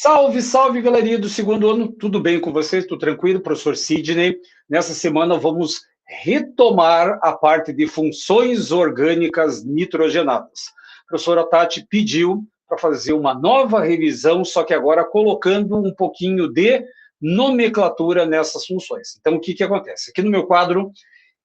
Salve, salve, galerinha do segundo ano. Tudo bem com vocês? Tudo tranquilo? Professor Sidney. Nessa semana vamos retomar a parte de funções orgânicas nitrogenadas. A professora Tati pediu para fazer uma nova revisão, só que agora colocando um pouquinho de nomenclatura nessas funções. Então, o que acontece? Aqui no meu quadro,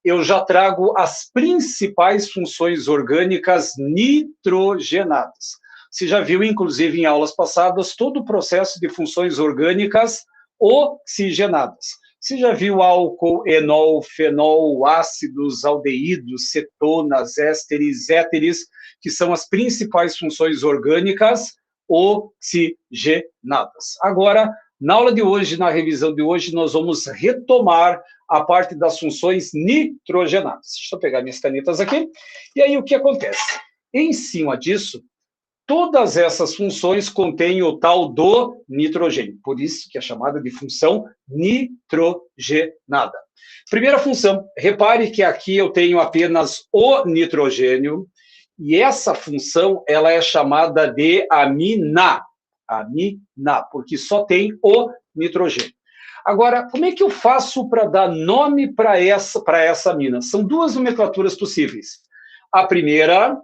eu já trago as principais funções orgânicas nitrogenadas. Você já viu, inclusive, em aulas passadas, todo o processo de funções orgânicas oxigenadas. Você já viu álcool, enol, fenol, ácidos, aldeídos, cetonas, ésteres, éteres, que são as principais funções orgânicas oxigenadas. Agora, na aula de hoje, na revisão de hoje, nós vamos retomar a parte das funções nitrogenadas. Deixa eu pegar minhas canetas aqui. E aí, o que acontece? Em cima disso, todas essas funções contêm o tal do nitrogênio, por isso que é chamada de função nitrogenada. Primeira função, repare que aqui eu tenho apenas o nitrogênio, e essa função ela é chamada de amina, porque só tem o nitrogênio. Agora, como é que eu faço para dar nome para essa amina? São duas nomenclaturas possíveis. A primeira,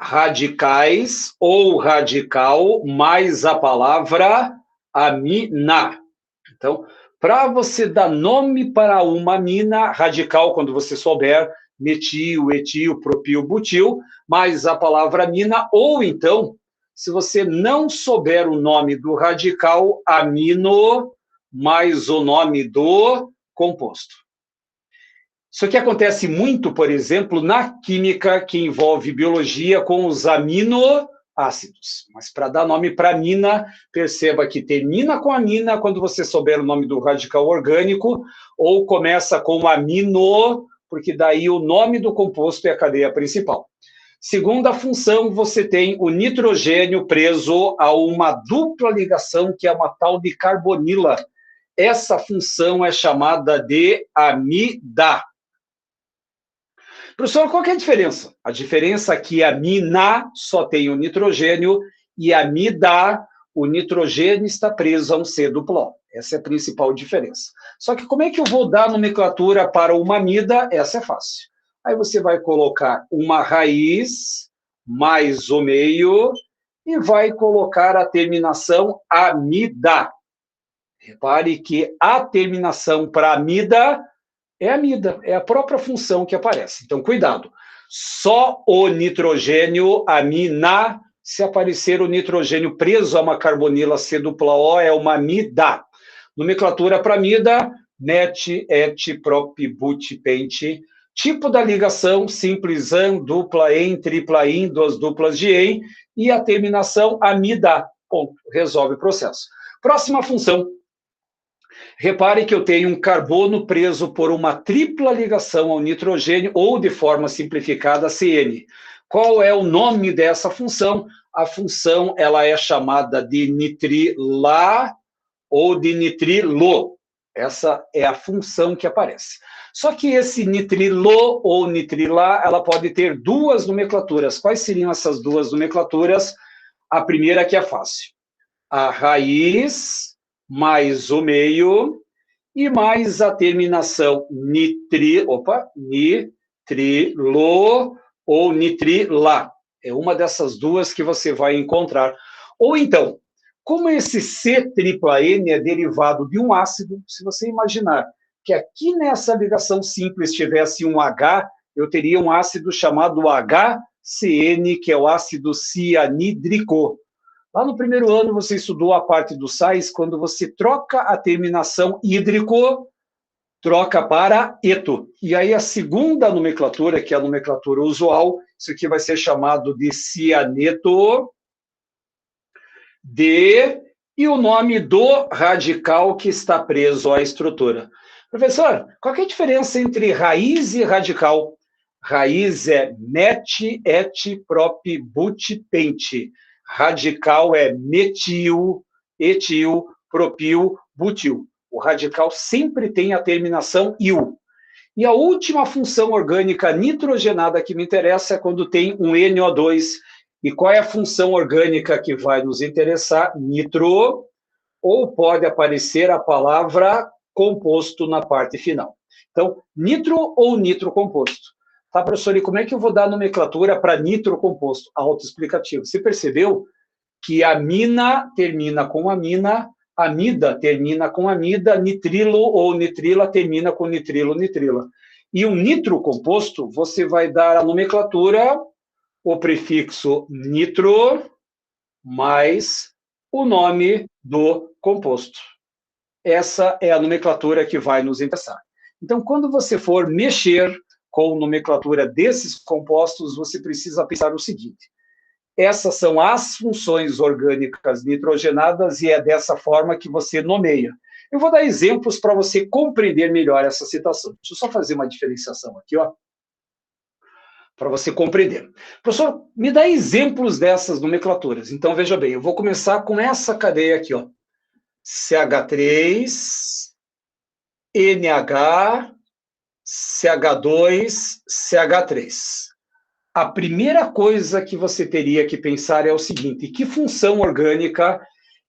radicais ou radical mais a palavra amina. Então, para você dar nome para uma amina radical, quando você souber metil, etil, propil, butil, mais a palavra amina, ou então, se você não souber o nome do radical, amino mais o nome do composto. Isso aqui acontece muito, por exemplo, na química que envolve biologia com os aminoácidos. Mas para dar nome para amina, perceba que termina com amina quando você souber o nome do radical orgânico, ou começa com amino, porque daí o nome do composto é a cadeia principal. Segunda função, você tem o nitrogênio preso a uma dupla ligação, que é uma tal de carbonila. Essa função é chamada de amida. Professor, qual que é a diferença? A diferença é que a amina só tem o nitrogênio e a amida, o nitrogênio está preso a um C duplo O. Essa é a principal diferença. Só que como é que eu vou dar nomenclatura para uma amida? Essa é fácil. Aí você vai colocar uma raiz mais o meio e vai colocar a terminação amida. Repare que a terminação para amida é a própria função que aparece. Então, cuidado. Só o nitrogênio, amina, se aparecer o nitrogênio preso a uma carbonila C dupla O, é uma amida. Nomenclatura para amida, met, et, prop, but, pente. Tipo da ligação, simples an, dupla en, tripla in, duas duplas de en, e a terminação amida. Ponto. Resolve o processo. Próxima função. Repare que eu tenho um carbono preso por uma tripla ligação ao nitrogênio, ou de forma simplificada, CN. Qual é o nome dessa função? A função ela é chamada de nitrila ou de nitrilo. Essa é a função que aparece. Só que esse nitrilo ou nitrila, ela pode ter duas nomenclaturas. Quais seriam essas duas nomenclaturas? A primeira que é fácil. A raiz mais o meio e mais a terminação nitrilo ou nitrila. É uma dessas duas que você vai encontrar. Ou então, como esse C tripla N é derivado de um ácido, se você imaginar que aqui nessa ligação simples tivesse um H, eu teria um ácido chamado HCN, que é o ácido cianídrico. Lá no primeiro ano você estudou a parte dos sais, quando você troca a terminação hídrico, troca para eto. E aí a segunda nomenclatura, que é a nomenclatura usual, isso aqui vai ser chamado de cianeto de, e o nome do radical que está preso à estrutura. Professor, qual é a diferença entre raiz e radical? Raiz é met, et, prop, but, pente. Radical é metil, etil, propil, butil. O radical sempre tem a terminação il. E a última função orgânica nitrogenada que me interessa é quando tem um NO2. E qual é a função orgânica que vai nos interessar? Nitro, ou pode aparecer a palavra composto na parte final. Então, nitro ou nitrocomposto. Tá, professor, e como é que eu vou dar a nomenclatura para nitrocomposto? Autoexplicativo. Você percebeu que amina termina com amina, amida termina com amida, nitrilo ou nitrila termina com nitrilo, nitrila. E um nitrocomposto, você vai dar a nomenclatura, o prefixo nitro, mais o nome do composto. Essa é a nomenclatura que vai nos interessar. Então, quando você for mexer com a nomenclatura desses compostos, você precisa pensar o seguinte: essas são as funções orgânicas nitrogenadas e é dessa forma que você nomeia. Eu vou dar exemplos para você compreender melhor essa situação. Deixa eu só fazer uma diferenciação aqui, ó, para você compreender. Professor, me dá exemplos dessas nomenclaturas. Então, veja bem, eu vou começar com essa cadeia aqui, ó. CH3, NH, CH2, CH3. A primeira coisa que você teria que pensar é o seguinte: que função orgânica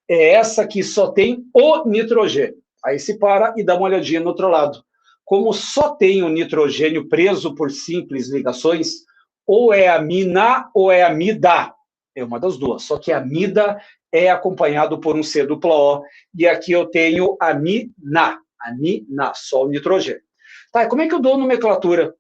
é essa que só tem o nitrogênio? Aí se para e dá uma olhadinha no outro lado. Como só tem o nitrogênio preso por simples ligações, ou é amina ou é amida. É uma das duas. Só que amida é acompanhado por um C dupla O, e aqui eu tenho amina, só o nitrogênio. Tá, como é que eu dou nomenclatura?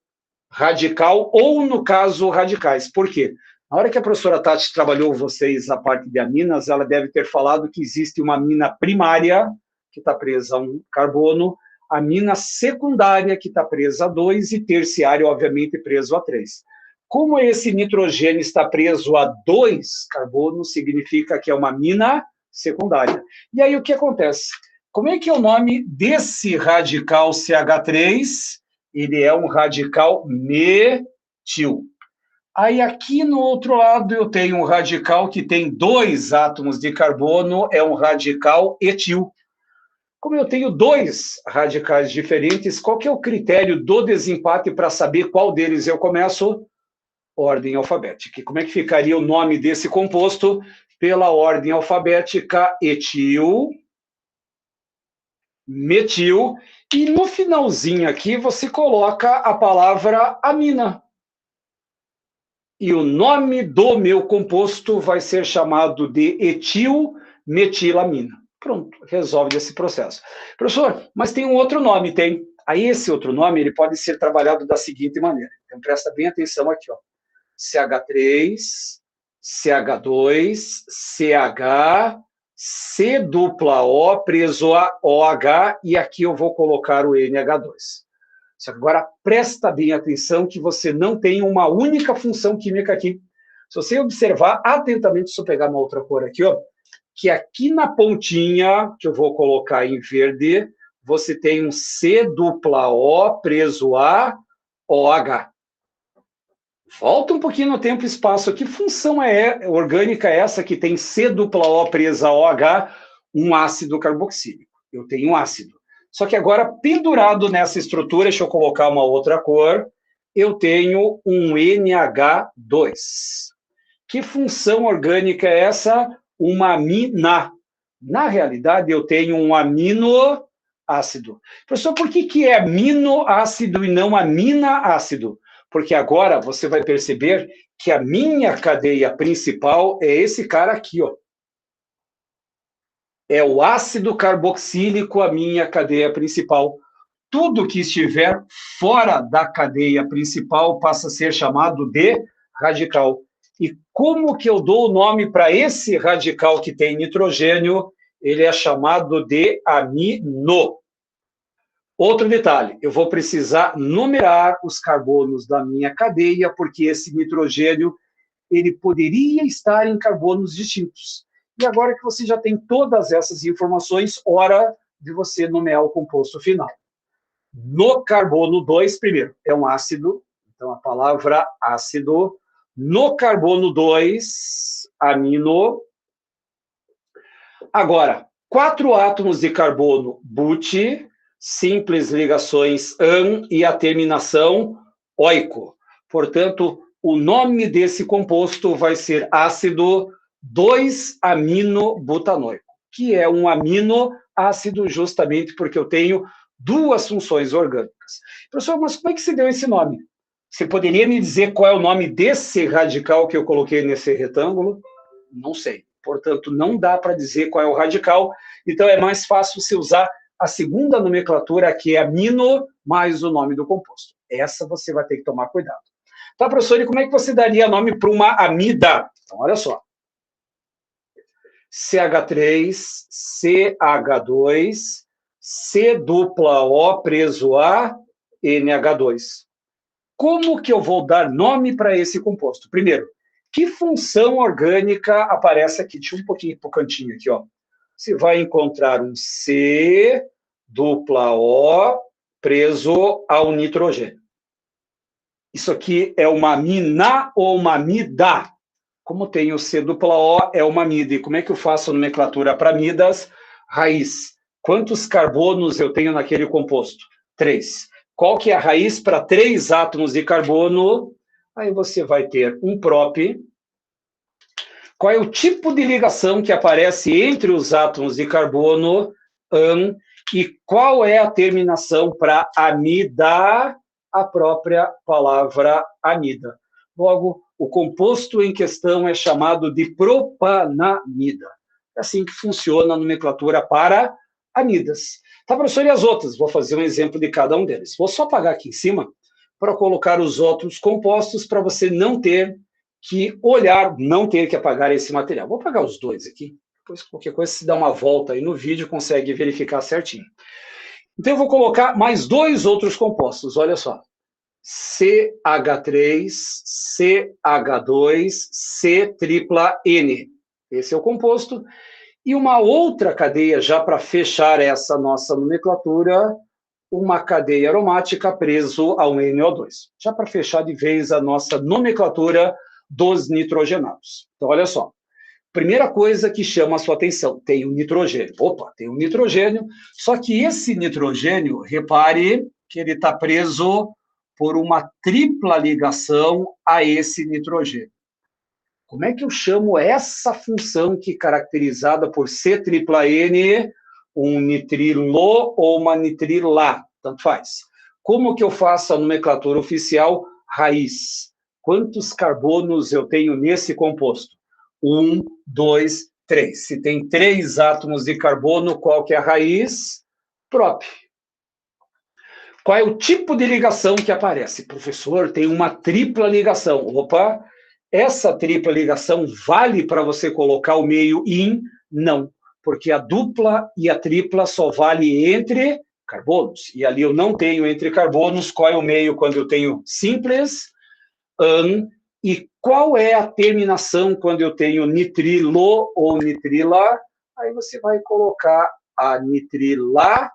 Radical ou, no caso, radicais. Por quê? Na hora que a professora Tati trabalhou vocês a parte de aminas, ela deve ter falado que existe uma amina primária, que está presa a um carbono, amina secundária, que está presa a 2, e terciária, obviamente, preso a 3. Como esse nitrogênio está preso a 2 carbonos, significa que é uma amina secundária. E aí o que acontece? Como é que é o nome desse radical CH3? Ele é um radical metil. Aí aqui no outro lado eu tenho um radical que tem 2 átomos de carbono, é um radical etil. Como eu tenho 2 radicais diferentes, qual que é o critério do desempate para saber qual deles eu começo? Ordem alfabética. E como é que ficaria o nome desse composto? Pela ordem alfabética: etil, metil, e no finalzinho aqui você coloca a palavra amina. E o nome do meu composto vai ser chamado de etilmetilamina. Pronto, resolve esse processo. Professor, mas tem um outro nome, tem. Aí esse outro nome ele pode ser trabalhado da seguinte maneira. Então presta bem atenção aqui, ó. CH3, CH2, CH, C dupla O preso a OH, e aqui eu vou colocar o NH2. Só que agora presta bem atenção que você não tem uma única função química aqui. Se você observar atentamente, se eu pegar uma outra cor aqui, ó, que aqui na pontinha, que eu vou colocar em verde, você tem um C dupla O preso a OH. Volta um pouquinho no tempo e espaço. Que função orgânica é essa que tem C dupla O presa a OH, um ácido carboxílico? Eu tenho um ácido. Só que agora, pendurado nessa estrutura, deixa eu colocar uma outra cor, eu tenho um NH2. Que função orgânica é essa? Uma amina. Na realidade, eu tenho um aminoácido. Professor, por que é aminoácido e não amina-ácido? Porque agora você vai perceber que a minha cadeia principal é esse cara aqui, ó. É o ácido carboxílico a minha cadeia principal. Tudo que estiver fora da cadeia principal passa a ser chamado de radical. E como que eu dou o nome para esse radical que tem nitrogênio? Ele é chamado de amino. Outro detalhe, eu vou precisar numerar os carbonos da minha cadeia, porque esse nitrogênio ele poderia estar em carbonos distintos. E agora que você já tem todas essas informações, hora de você nomear o composto final. No carbono 2, primeiro, é um ácido, então a palavra ácido. No carbono 2, amino. Agora, 4 átomos de carbono, but, simples ligações an e a terminação oico. Portanto, o nome desse composto vai ser ácido 2-aminobutanoico, que é um aminoácido justamente porque eu tenho duas funções orgânicas. Professor, mas como é que se deu esse nome? Você poderia me dizer qual é o nome desse radical que eu coloquei nesse retângulo? Não sei. Portanto, não dá para dizer qual é o radical. Então, é mais fácil você usar a segunda nomenclatura, que é amino, mais o nome do composto. Essa você vai ter que tomar cuidado. Tá, professor, e como é que você daria nome para uma amida? Então, olha só. CH3, CH2, C dupla O preso a NH2. Como que eu vou dar nome para esse composto? Primeiro, que função orgânica aparece aqui? Deixa eu um pouquinho para o cantinho aqui, ó. Você vai encontrar um C dupla O preso ao nitrogênio. Isso aqui é uma amina ou uma amida? Como tem o C dupla O, é uma amida. E como é que eu faço a nomenclatura para amidas? Raiz. Quantos carbonos eu tenho naquele composto? 3. Qual que é a raiz para 3 átomos de carbono? Aí você vai ter um prop. Qual é o tipo de ligação que aparece entre os átomos de carbono? An. E qual é a terminação para amida? A própria palavra amida. Logo, o composto em questão é chamado de propanamida. É assim que funciona a nomenclatura para amidas. Tá, professor, e as outras? Vou fazer um exemplo de cada um deles. Vou só apagar aqui em cima para colocar os outros compostos para você não ter que olhar, não ter que apagar esse material. Vou apagar os dois aqui. Depois, qualquer coisa, se dá uma volta aí no vídeo, consegue verificar certinho. Então, eu vou colocar mais 2 outros compostos, olha só. CH3, CH2, C tripla N. Esse é o composto. E uma outra cadeia, já para fechar essa nossa nomenclatura, uma cadeia aromática preso ao NO2. Já para fechar de vez a nossa nomenclatura dos nitrogenados. Então, olha só. Primeira coisa que chama a sua atenção, tem o nitrogênio. Opa, tem o nitrogênio, só que esse nitrogênio, repare que ele está preso por uma tripla ligação a esse nitrogênio. Como é que eu chamo essa função que é caracterizada por C tripla N, um nitrilo ou uma nitrila? Tanto faz. Como que eu faço a nomenclatura oficial? Raiz. Quantos carbonos eu tenho nesse composto? 1, 2, 3. Se tem 3 átomos de carbono, qual que é a raiz? Prop. Qual é o tipo de ligação que aparece? Professor, tem uma tripla ligação. Opa, essa tripla ligação vale para você colocar o meio in? Não, porque a dupla e a tripla só vale entre carbonos. E ali eu não tenho entre carbonos. Qual é o meio quando eu tenho simples? An. E qual é a terminação quando eu tenho nitrilo ou nitrila? Aí você vai colocar a nitrila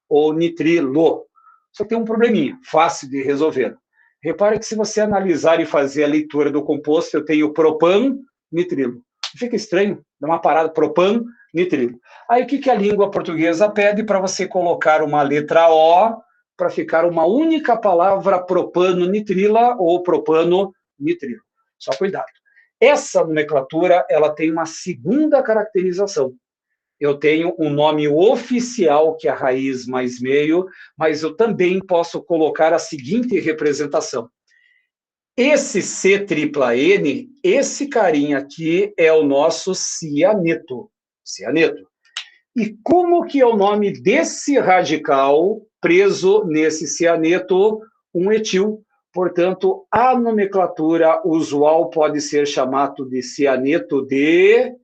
ou nitrilo. Só tem um probleminha, fácil de resolver. Repare que se você analisar e fazer a leitura do composto, eu tenho propan, nitrilo. Fica estranho, dá uma parada, propan, nitrilo. Aí o que a língua portuguesa pede para você colocar uma letra O para ficar uma única palavra propano-nitrila ou propano-nitrilo. Só cuidado. Essa nomenclatura, ela tem uma segunda caracterização. Eu tenho um nome oficial, que é a raiz mais meio, mas eu também posso colocar a seguinte representação. Esse C tripla N, esse carinha aqui é o nosso cianeto. Cianeto. E como que é o nome desse radical preso nesse cianeto? Um etil. Portanto, a nomenclatura usual pode ser chamado de cianeto de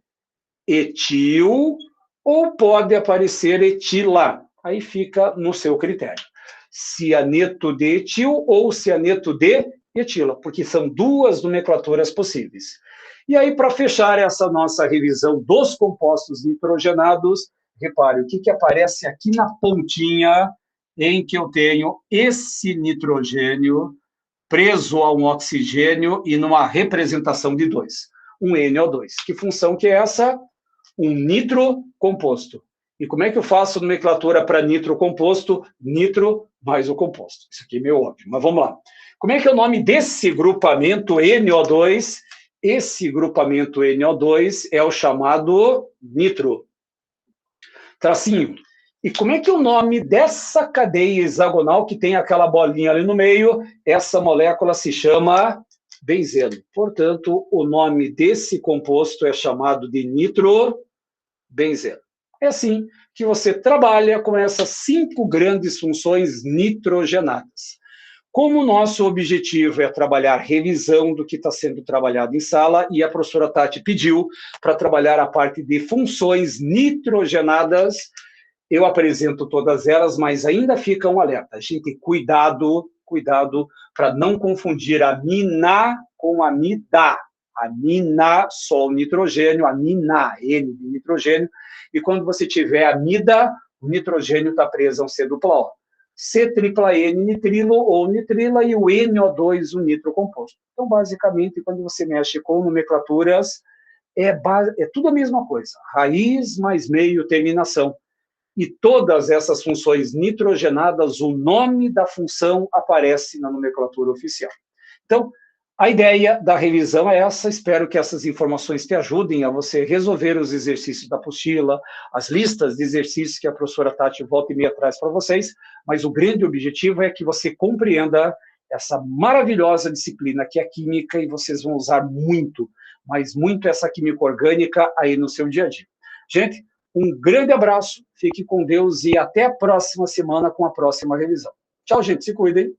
etil, ou pode aparecer etila. Aí fica no seu critério. Cianeto de etil ou cianeto de etila, porque são 2 nomenclaturas possíveis. E aí, para fechar essa nossa revisão dos compostos nitrogenados, repare o que aparece aqui na pontinha, em que eu tenho esse nitrogênio preso a um oxigênio e numa representação de 2, um NO2. Que função que é essa? Um nitrocomposto. E como é que eu faço nomenclatura para nitro composto? Nitro mais o composto. Isso aqui é meio óbvio, mas vamos lá. Como é que é o nome desse grupamento NO2? Esse grupamento NO2 é o chamado nitro. Tracinho. E como é que é o nome dessa cadeia hexagonal que tem aquela bolinha ali no meio? Essa molécula se chama benzeno. Portanto, o nome desse composto é chamado de nitrobenzeno. É assim que você trabalha com essas 5 grandes funções nitrogenadas. Como o nosso objetivo é trabalhar revisão do que está sendo trabalhado em sala, e a professora Tati pediu para trabalhar a parte de funções nitrogenadas, eu apresento todas elas, mas ainda fica um alerta. Gente, cuidado para não confundir amina com amida. Amina, só o nitrogênio, amina, N de nitrogênio, e quando você tiver amida, o nitrogênio está preso a um C dupla O. C tripla N nitrilo ou nitrila e o NO2, o nitro composto. Então, basicamente, quando você mexe com nomenclaturas, é tudo a mesma coisa. Raiz mais meio terminação. E todas essas funções nitrogenadas, o nome da função aparece na nomenclatura oficial. Então, a ideia da revisão é essa. Espero que essas informações te ajudem a você resolver os exercícios da apostila, as listas de exercícios que a professora Tati volta e meia traz para vocês, mas o grande objetivo é que você compreenda essa maravilhosa disciplina que é a química, e vocês vão usar muito, mas muito essa química orgânica aí no seu dia a dia. Gente, um grande abraço, fique com Deus e até a próxima semana com a próxima revisão. Tchau, gente, se cuidem.